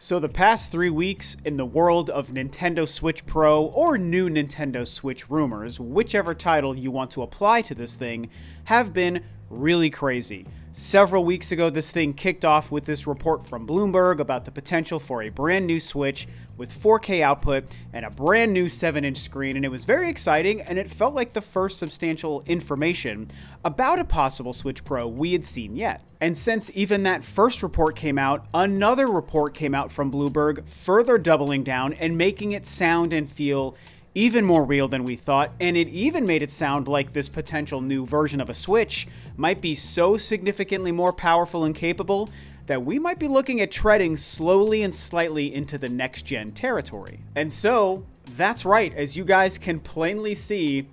So the past 3 weeks in the world of Nintendo Switch Pro or new Nintendo Switch rumors, whichever title you want to apply to this thing, have been really crazy. Several weeks ago, this thing kicked off with this report from Bloomberg about the potential for a brand new Switch with 4K output and a brand new 7-inch screen, and it was very exciting, and it felt like the first substantial information about a possible Switch Pro we had seen yet. And since even that first report came out, another report came out from Bloomberg, further doubling down and making it sound and feel even more real than we thought, and it even made it sound like this potential new version of a Switch might be so significantly more powerful and capable that we might be looking at treading slowly and slightly into the next-gen territory. And so, that's right, as you guys can plainly see,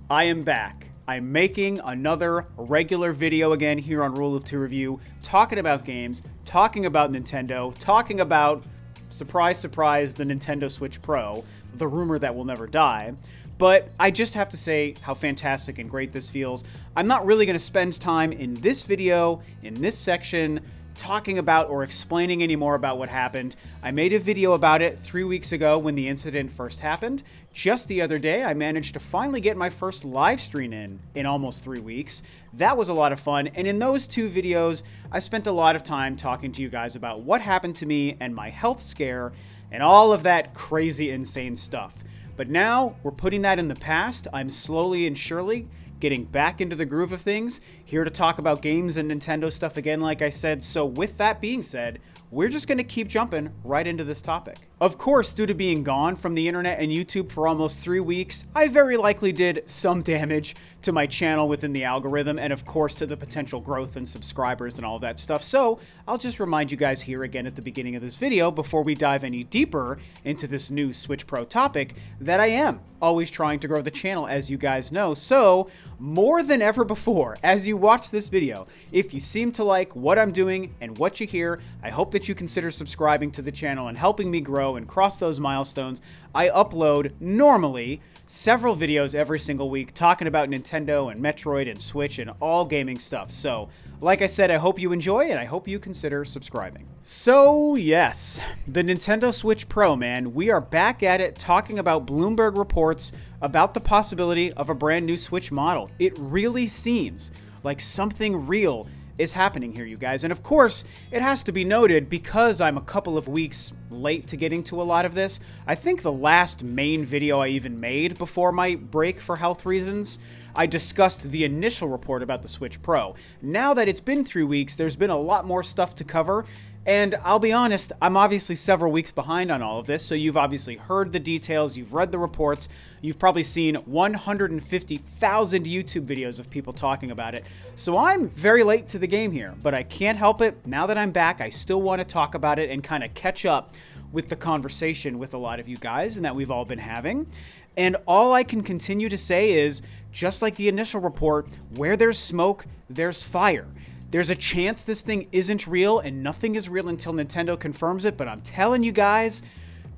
I am back. I'm making another regular video again here on Rule of Two Review, talking about games, talking about Nintendo, talking about, surprise, surprise, the Nintendo Switch Pro, the rumor that will never die. But I just have to say how fantastic and great this feels. I'm not really going to spend time in this video, in this section, talking about or explaining any more about what happened. I made a video about it 3 weeks ago when the incident first happened. Just the other day, I managed to finally get my first live stream in almost 3 weeks. That was a lot of fun, and in those two videos, I spent a lot of time talking to you guys about what happened to me and my health scare and all of that crazy, insane stuff. But now, we're putting that in the past. I'm slowly and surely getting back into the groove of things, here to talk about games and Nintendo stuff again, like I said. So with that being said, we're just going to keep jumping right into this topic. Of course, due to being gone from the internet and YouTube for almost 3 weeks, I very likely did some damage to my channel within the algorithm, and of course to the potential growth in subscribers and all of that stuff. So I'll just remind you guys here again at the beginning of this video, before we dive any deeper into this new Switch Pro topic, that I am always trying to grow the channel, as you guys know. So more than ever before, as you watch this video, if you seem to like what I'm doing and what you hear, I hope that you consider subscribing to the channel and helping me grow and cross those milestones. I upload normally several videos every single week talking about Nintendo and Metroid and Switch and all gaming stuff. So, like I said, I hope you enjoy and I hope you consider subscribing. So, yes, the Nintendo Switch Pro, man. We are back at it talking about Bloomberg reports about the possibility of a brand new Switch model. It really seems like something real is happening here, you guys. And of course, it has to be noted, because I'm a couple of weeks late to getting to a lot of this. I think the last main video I even made before my break for health reasons, I discussed the initial report about the Switch Pro. Now that it's been 3 weeks, there's been a lot more stuff to cover. And I'll be honest, I'm obviously several weeks behind on all of this, so you've obviously heard the details, you've read the reports, you've probably seen 150,000 YouTube videos of people talking about it. So I'm very late to the game here, but I can't help it. Now that I'm back, I still want to talk about it and kind of catch up with the conversation with a lot of you guys and that we've all been having. And all I can continue to say is, just like the initial report, where there's smoke, there's fire. There's a chance this thing isn't real, and nothing is real until Nintendo confirms it, but I'm telling you guys,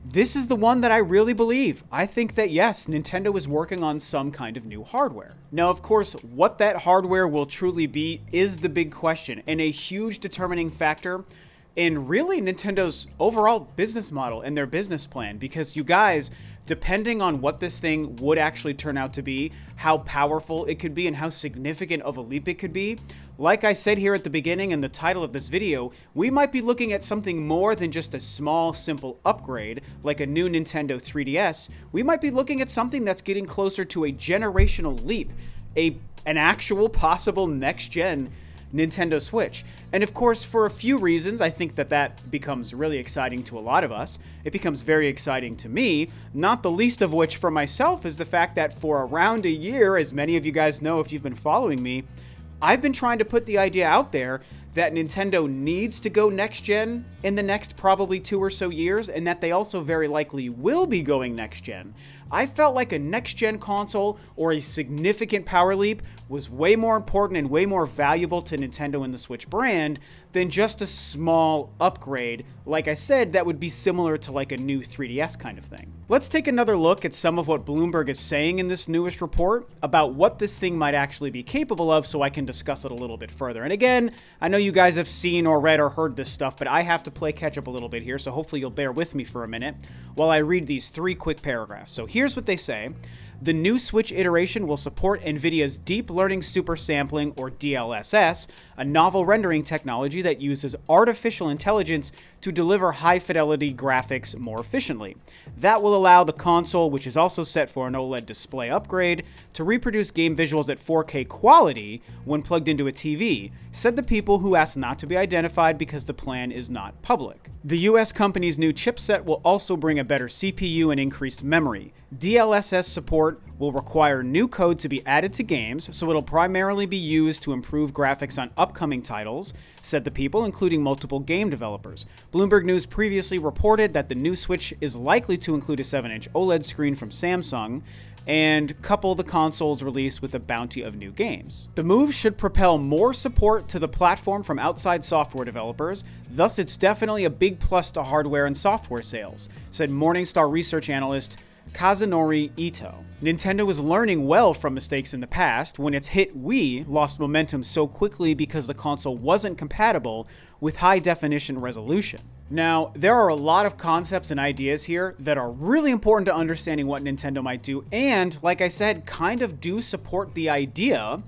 this is the one that I really believe. I think that, yes, Nintendo is working on some kind of new hardware. Now, of course, what that hardware will truly be is the big question, and a huge determining factor in really Nintendo's overall business model and their business plan, because you guys, depending on what this thing would actually turn out to be, how powerful it could be, and how significant of a leap it could be, like I said here at the beginning in the title of this video, we might be looking at something more than just a small, simple upgrade, like a new Nintendo 3DS. We might be looking at something that's getting closer to a generational leap, an actual possible next-gen Nintendo Switch. And of course, for a few reasons, I think that becomes really exciting to a lot of us. It becomes very exciting to me, not the least of which for myself is the fact that for around a year, as many of you guys know if you've been following me, I've been trying to put the idea out there that Nintendo needs to go next gen in the next probably 2 or so years, and that they also very likely will be going next gen. I felt like a next-gen console or a significant power leap was way more important and way more valuable to Nintendo and the Switch brand than just a small upgrade, like I said, that would be similar to like a new 3DS kind of thing. Let's take another look at some of what Bloomberg is saying in this newest report about what this thing might actually be capable of, so I can discuss it a little bit further. And again, I know you guys have seen or read or heard this stuff, but I have to play catch up a little bit here, so hopefully you'll bear with me for a minute while I read these 3 quick paragraphs. So here's what they say. The new Switch iteration will support NVIDIA's Deep Learning Super Sampling, or DLSS, a novel rendering technology that uses artificial intelligence to deliver high-fidelity graphics more efficiently. That will allow the console, which is also set for an OLED display upgrade, to reproduce game visuals at 4K quality when plugged into a TV, said the people who asked not to be identified because the plan is not public. The US company's new chipset will also bring a better CPU and increased memory. DLSS support will require new code to be added to games, so it'll primarily be used to improve graphics on upcoming titles, said the people, including multiple game developers. Bloomberg News previously reported that the new Switch is likely to include a 7-inch OLED screen from Samsung and couple the console's release with a bounty of new games. The move should propel more support to the platform from outside software developers, thus it's definitely a big plus to hardware and software sales, said Morningstar research analyst Kazunori Ito. Nintendo was learning well from mistakes in the past when its hit Wii lost momentum so quickly because the console wasn't compatible with high-definition resolution. Now, there are a lot of concepts and ideas here that are really important to understanding what Nintendo might do, and, like I said, kind of do support the idea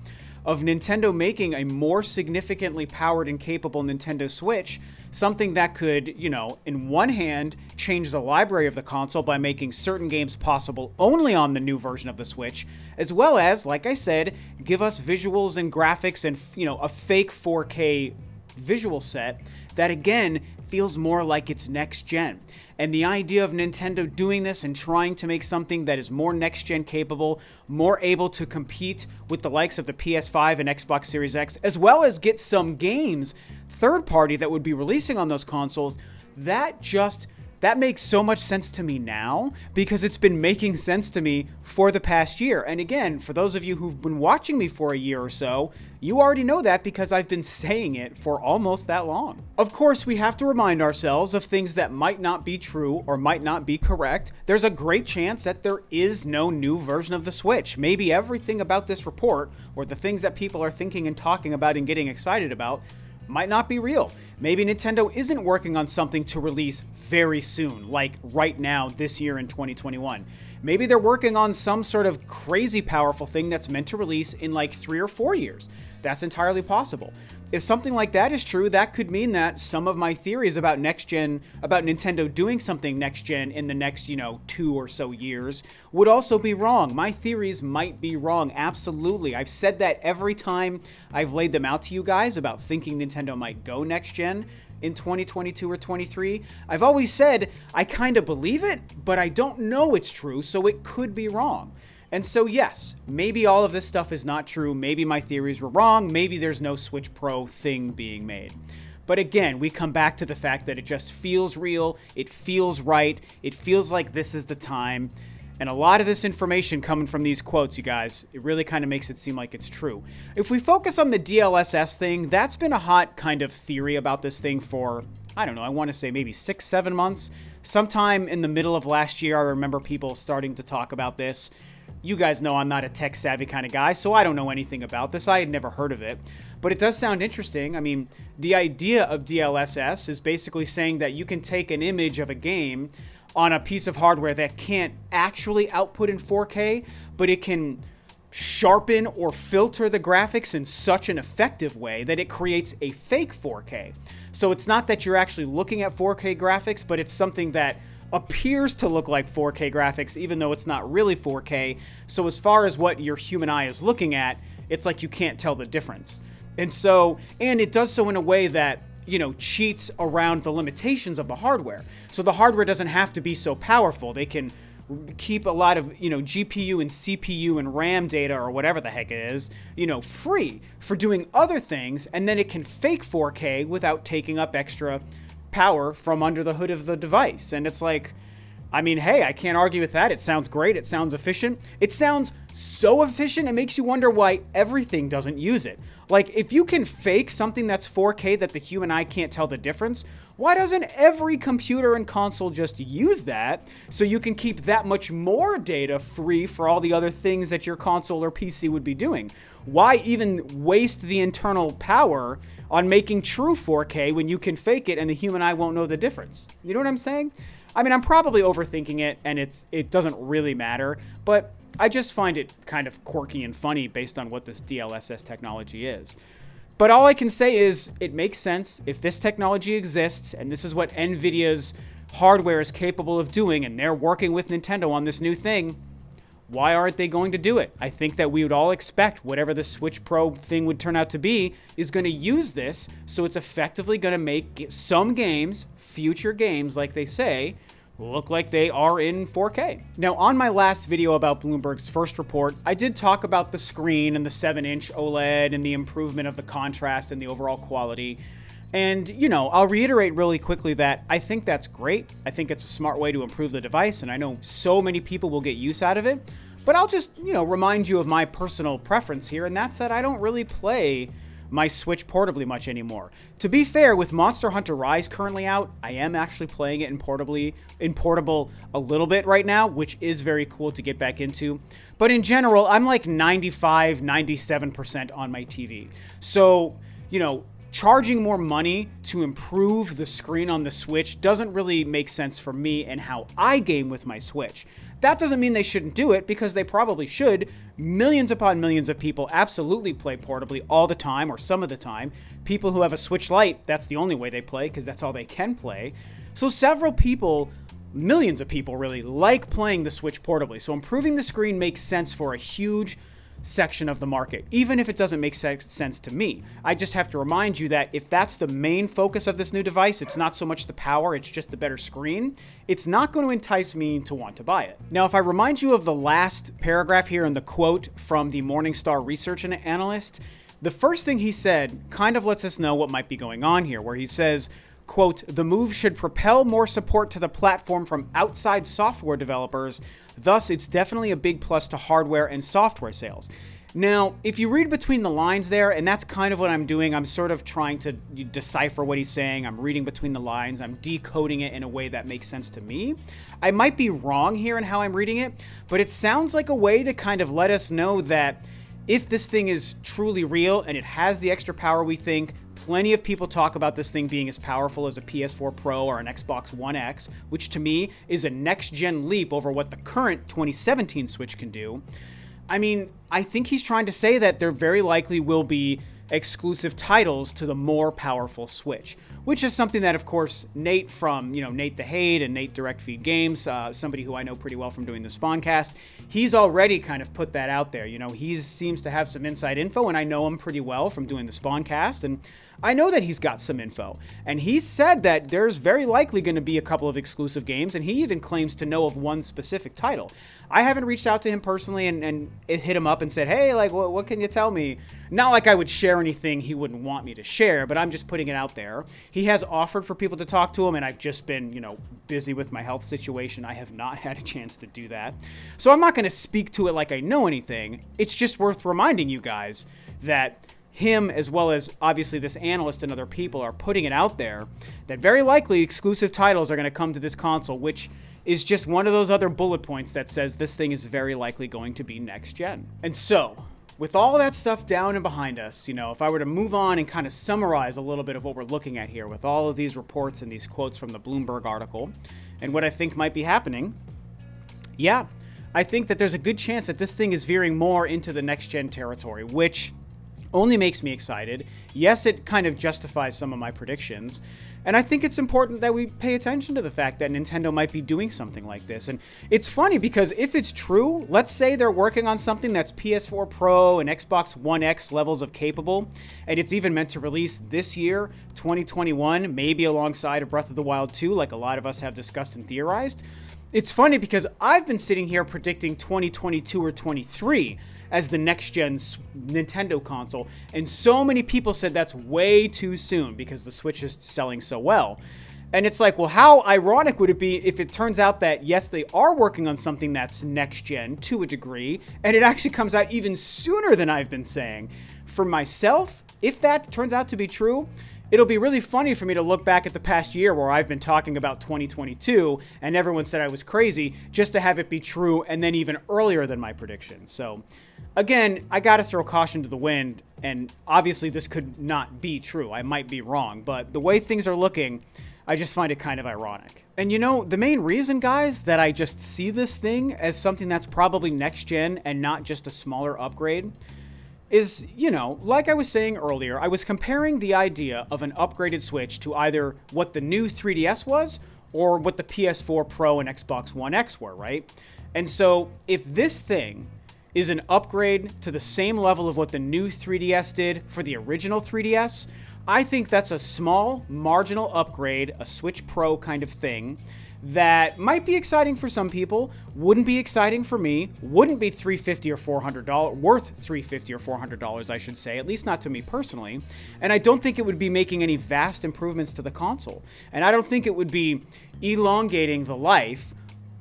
of Nintendo making a more significantly powered and capable Nintendo Switch, something that could, in one hand, change the library of the console by making certain games possible only on the new version of the Switch, as well as, like I said, give us visuals and graphics and, a fake 4K visual set that, again, feels more like it's next gen. And the idea of Nintendo doing this and trying to make something that is more next-gen capable, more able to compete with the likes of the PS5 and Xbox Series X, as well as get some games third-party that would be releasing on those consoles, that makes so much sense to me now because it's been making sense to me for the past year. And again, for those of you who've been watching me for a year or so, you already know that because I've been saying it for almost that long. Of course, we have to remind ourselves of things that might not be true or might not be correct. There's a great chance that there is no new version of the Switch. Maybe everything about this report, or the things that people are thinking and talking about and getting excited about, might not be real. Maybe Nintendo isn't working on something to release very soon, like right now, this year in 2021. Maybe they're working on some sort of crazy powerful thing that's meant to release in like 3 or 4 years. That's entirely possible. If something like that is true, that could mean that some of my theories about about Nintendo doing something next gen in the next, 2 or so years would also be wrong. My theories might be wrong, absolutely. I've said that every time I've laid them out to you guys about thinking Nintendo might go next gen in 2022 or 23. I've always said I kind of believe it, but I don't know it's true, so it could be wrong. And so yes, maybe all of this stuff is not true, maybe my theories were wrong, maybe there's no Switch Pro thing being made. But again, we come back to the fact that it just feels real, it feels right, it feels like this is the time, and a lot of this information coming from these quotes, you guys, it really kind of makes it seem like it's true. If we focus on the DLSS thing, that's been a hot kind of theory about this thing for, I don't know, I want to say maybe 6-7 months. Sometime in the middle of last year, I remember people starting to talk about this. You guys know I'm not a tech-savvy kind of guy, so I don't know anything about this. I had never heard of it. But it does sound interesting. I mean, the idea of DLSS is basically saying that you can take an image of a game on a piece of hardware that can't actually output in 4K, but it can sharpen or filter the graphics in such an effective way that it creates a fake 4K. So it's not that you're actually looking at 4K graphics, but it's something that appears to look like 4K graphics, even though it's not really 4K. So as far as what your human eye is looking at, it's like you can't tell the difference. And it does so in a way that, cheats around the limitations of the hardware. So the hardware doesn't have to be so powerful. They can keep a lot of, GPU and CPU and RAM data or whatever the heck it is, free for doing other things. And then it can fake 4K without taking up extra power from under the hood of the device. And it's like, I mean, hey, I can't argue with that. It sounds great. It sounds efficient. It sounds so efficient, it makes you wonder why everything doesn't use it. Like, if you can fake something that's 4K that the human eye can't tell the difference, why doesn't every computer and console just use that so you can keep that much more data free for all the other things that your console or PC would be doing? Why even waste the internal power on making true 4K when you can fake it and the human eye won't know the difference? You know what I'm saying? I mean, I'm probably overthinking it, and it doesn't really matter, but I just find it kind of quirky and funny based on what this DLSS technology is. But all I can say is it makes sense if this technology exists, and this is what NVIDIA's hardware is capable of doing, and they're working with Nintendo on this new thing. Why aren't they going to do it? I think that we would all expect whatever the Switch Pro thing would turn out to be is going to use this, so it's effectively going to make some games, future games like they say, look like they are in 4K. Now, on my last video about Bloomberg's first report, I did talk about the screen and the 7-inch OLED and the improvement of the contrast and the overall quality. And, you know, I'll reiterate really quickly that I think that's great. I think it's a smart way to improve the device, and I know so many people will get use out of it. But I'll just, you know, remind you of my personal preference here, and that's that I don't really play my Switch portably much anymore. To be fair, with Monster Hunter Rise currently out, I am actually playing it in portable a little bit right now, which is very cool to get back into. But in general, I'm like 95, 97% on my TV. So, you know, charging more money to improve the screen on the Switch doesn't really make sense for me and how I game with my Switch. That doesn't mean they shouldn't do it, because they probably should. Millions upon millions of people absolutely play portably all the time, or some of the time. People who have a Switch Lite, that's the only way they play, because that's all they can play. So several people, millions of people really, like playing the Switch portably. So improving the screen makes sense for a huge section of the market, even if it doesn't make sense to me. I just have to remind you that if that's the main focus of this new device, it's not so much the power, it's just the better screen, it's not going to entice me to want to buy it. Now, if I remind you of the last paragraph here in the quote from the Morningstar research analyst, the first thing he said kind of lets us know what might be going on here, where he says, quote, "The move should propel more support to the platform from outside software developers. Thus, it's definitely a big plus to hardware and software sales." Now, if you read between the lines there, and that's kind of what I'm doing, I'm sort of trying to decipher what he's saying. I'm reading between the lines. I'm decoding it in a way that makes sense to me. I might be wrong here in how I'm reading it, but it sounds like a way to kind of let us know that if this thing is truly real and it has the extra power we think, plenty of people talk about this thing being as powerful as a PS4 Pro or an Xbox One X, which to me is a next-gen leap over what the current 2017 Switch can do. I mean, I think he's trying to say that there very likely will be exclusive titles to the more powerful Switch, which is something that, of course, Nate from, Nate the Hate and Nate Direct Feed Games, somebody who I know pretty well from doing the Spawncast, he's already kind of put that out there. He seems to have some inside info, and I know him pretty well from doing the Spawncast, and I know that he's got some info. And he said that there's very likely going to be a couple of exclusive games, and he even claims to know of one specific title. I haven't reached out to him personally and hit him up and said, hey, like, what can you tell me? Not like I would share anything he wouldn't want me to share, but I'm just putting it out there. He has offered for people to talk to him, and I've just been, busy with my health situation. I have not had a chance to do that. So I'm not going to speak to it like I know anything. It's just worth reminding you guys that him, as well as obviously this analyst and other people, are putting it out there that very likely exclusive titles are going to come to this console, which is just one of those other bullet points that says this thing is very likely going to be next gen. And so, with all that stuff down and behind us, if I were to move on and kind of summarize a little bit of what we're looking at here with all of these reports and these quotes from the Bloomberg article and what I think might be happening, yeah, I think that there's a good chance that this thing is veering more into the next gen territory, which only makes me excited. Yes, it kind of justifies some of my predictions. And I think it's important that we pay attention to the fact that Nintendo might be doing something like this. And it's funny because if it's true, let's say they're working on something that's PS4 Pro and Xbox One X levels of capable, and it's even meant to release this year, 2021, maybe alongside of Breath of the Wild 2, like a lot of us have discussed and theorized. It's funny because I've been sitting here predicting 2022 or 23 as the next-gen Nintendo console, and so many people said that's way too soon because the Switch is selling so well. And it's like, well, how ironic would it be if it turns out that, yes, they are working on something that's next gen to a degree, and it actually comes out even sooner than I've been saying. For myself, if that turns out to be true, it'll be really funny for me to look back at the past year where I've been talking about 2022 and everyone said I was crazy, just to have it be true and then even earlier than my prediction. So again, I got to throw caution to the wind, and obviously this could not be true. I might be wrong, but the way things are looking, I just find it kind of ironic. And you know, the main reason, guys, that I just see this thing as something that's probably next gen and not just a smaller upgrade is, you know, like I was saying earlier, I was comparing the idea of an upgraded Switch to either what the new 3DS was or what the PS4 Pro and Xbox One X were, right? And so if this thing is an upgrade to the same level of what the new 3DS did for the original 3DS, I think that's a small, marginal upgrade, a Switch Pro kind of thing, that might be exciting for some people, wouldn't be exciting for me, wouldn't be $350 or $400, worth $350 or $400, I should say, at least not to me personally. And I don't think it would be making any vast improvements to the console. And I don't think it would be elongating the life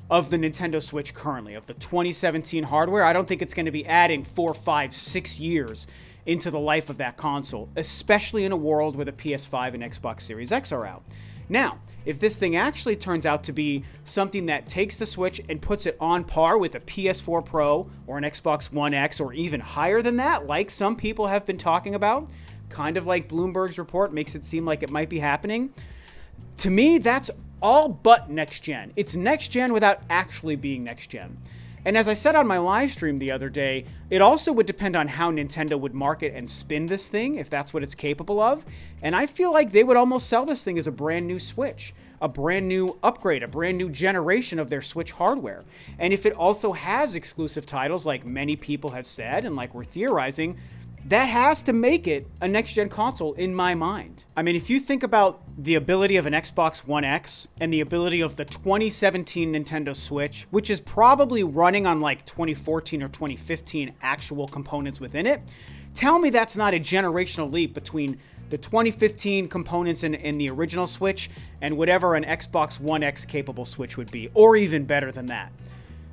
of the Nintendo Switch currently, of the 2017 hardware. I don't think it's going to be adding 4, 5, 6 years into the life of that console, especially in a world where the PS5 and Xbox Series X are out. Now, if this thing actually turns out to be something that takes the Switch and puts it on par with a PS4 Pro or an Xbox One X or even higher than that, like some people have been talking about, kind of like Bloomberg's report makes it seem like it might be happening, to me, that's all but next gen. It's next gen without actually being next gen. And as I said on my live stream the other day, it also would depend on how Nintendo would market and spin this thing, if that's what it's capable of. And I feel like they would almost sell this thing as a brand new Switch, a brand new upgrade, a brand new generation of their Switch hardware. And if it also has exclusive titles, like many people have said, and like we're theorizing, that has to make it a next-gen console in my mind. I mean, if you think about the ability of an Xbox One X and the ability of the 2017 Nintendo Switch, which is probably running on like 2014 or 2015 actual components within it, tell me that's not a generational leap between the 2015 components in the original Switch and whatever an Xbox One X capable Switch would be, or even better than that.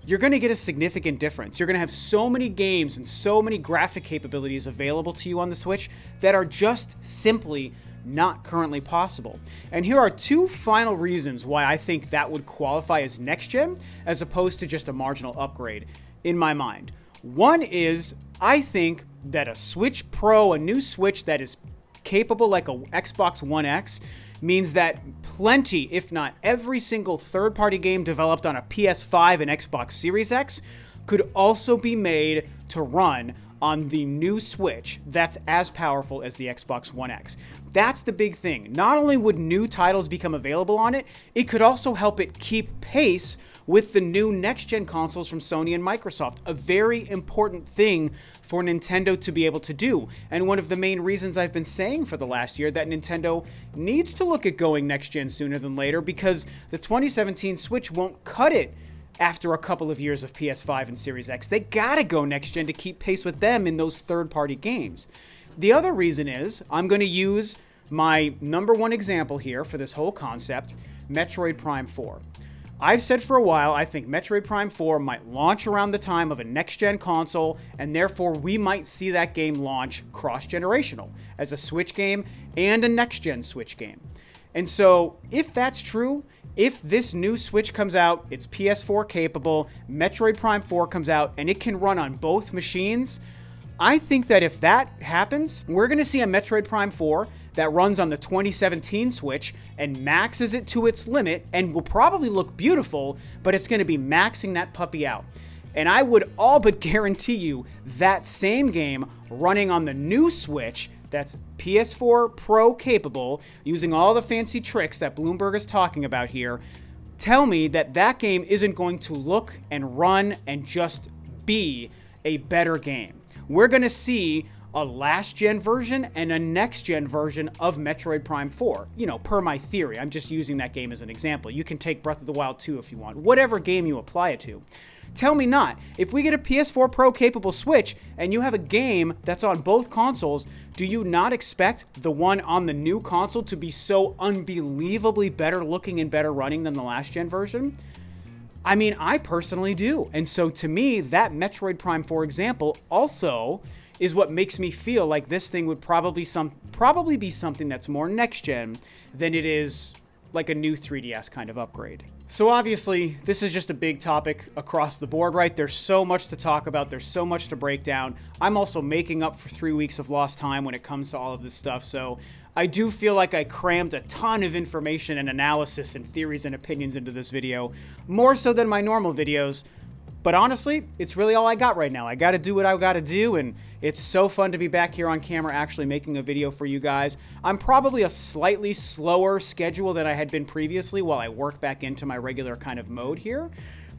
You're going to get a significant difference. You're going to have so many games and so many graphic capabilities available to you on the Switch that are just simply not currently possible. And here are two final reasons why I think that would qualify as next gen as opposed to just a marginal upgrade in my mind. One is, I think that a Switch Pro, a new Switch that is capable like a Xbox One X, means that plenty, if not every single third-party game developed on a PS5 and Xbox Series X could also be made to run on the new Switch that's as powerful as the Xbox One X. That's the big thing. Not only would new titles become available on it, it could also help it keep pace with the new next-gen consoles from Sony and Microsoft, a very important thing for Nintendo to be able to do. And one of the main reasons I've been saying for the last year that Nintendo needs to look at going next-gen sooner than later, because the 2017 Switch won't cut it after a couple of years of PS5 and Series X. They gotta go next-gen to keep pace with them in those third-party games. The other reason is, I'm going to use my number one example here for this whole concept, Metroid Prime 4. I've said for a while, I think Metroid Prime 4 might launch around the time of a next-gen console, and therefore we might see that game launch cross-generational, as a Switch game and a next-gen Switch game. And so, if that's true, if this new Switch comes out, it's PS4 capable, Metroid Prime 4 comes out, and it can run on both machines, I think that if that happens, we're going to see a Metroid Prime 4 that runs on the 2017 Switch and maxes it to its limit and will probably look beautiful, but it's going to be maxing that puppy out. And I would all but guarantee you that same game running on the new Switch that's PS4 Pro capable, using all the fancy tricks that Bloomberg is talking about here, tell me that that game isn't going to look and run and just be a better game. We're going to see a last-gen version and a next-gen version of Metroid Prime 4. You know, per my theory. I'm just using that game as an example. You can take Breath of the Wild 2 if you want. Whatever game you apply it to. Tell me not. If we get a PS4 Pro capable Switch and you have a game that's on both consoles, do you not expect the one on the new console to be so unbelievably better looking and better running than the last gen version? I mean, I personally do. And so to me, that Metroid Prime, for example, also is what makes me feel like this thing would probably be something that's more next gen than it is like a new 3DS kind of upgrade. So obviously, this is just a big topic across the board, right? There's so much to talk about. There's so much to break down. I'm also making up for 3 weeks of lost time when it comes to all of this stuff. So I do feel like I crammed a ton of information and analysis and theories and opinions into this video, more so than my normal videos. But honestly, it's really all I got right now. I got to do what I got to do, and it's so fun to be back here on camera actually making a video for you guys. I'm probably a slightly slower schedule than I had been previously while I work back into my regular kind of mode here.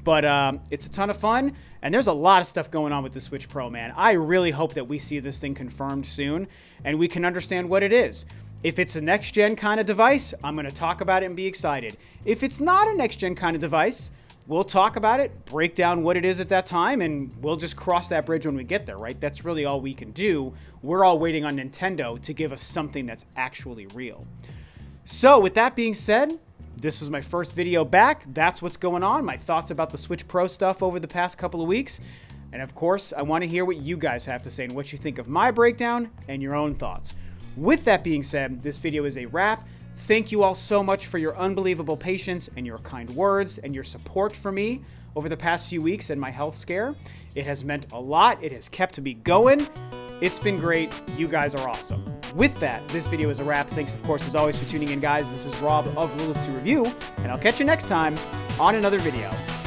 But it's a ton of fun, and there's a lot of stuff going on with the Switch Pro, man. I really hope that we see this thing confirmed soon, and we can understand what it is. If it's a next-gen kind of device, I'm going to talk about it and be excited. If it's not a next-gen kind of device, we'll talk about it, break down what it is at that time, and we'll just cross that bridge when we get there, right? That's really all we can do. We're all waiting on Nintendo to give us something that's actually real. So with that being said, this was my first video back. That's what's going on, my thoughts about the Switch Pro stuff over the past couple of weeks. And of course, I want to hear what you guys have to say and what you think of my breakdown and your own thoughts. With that being said, this video is a wrap. Thank you all so much for your unbelievable patience and your kind words and your support for me over the past few weeks and my health scare. It has meant a lot. It has kept me going. It's been great. You guys are awesome. With that, this video is a wrap. Thanks, of course, as always, for tuning in, guys. This is Rob of Rule of Two Review, and I'll catch you next time on another video.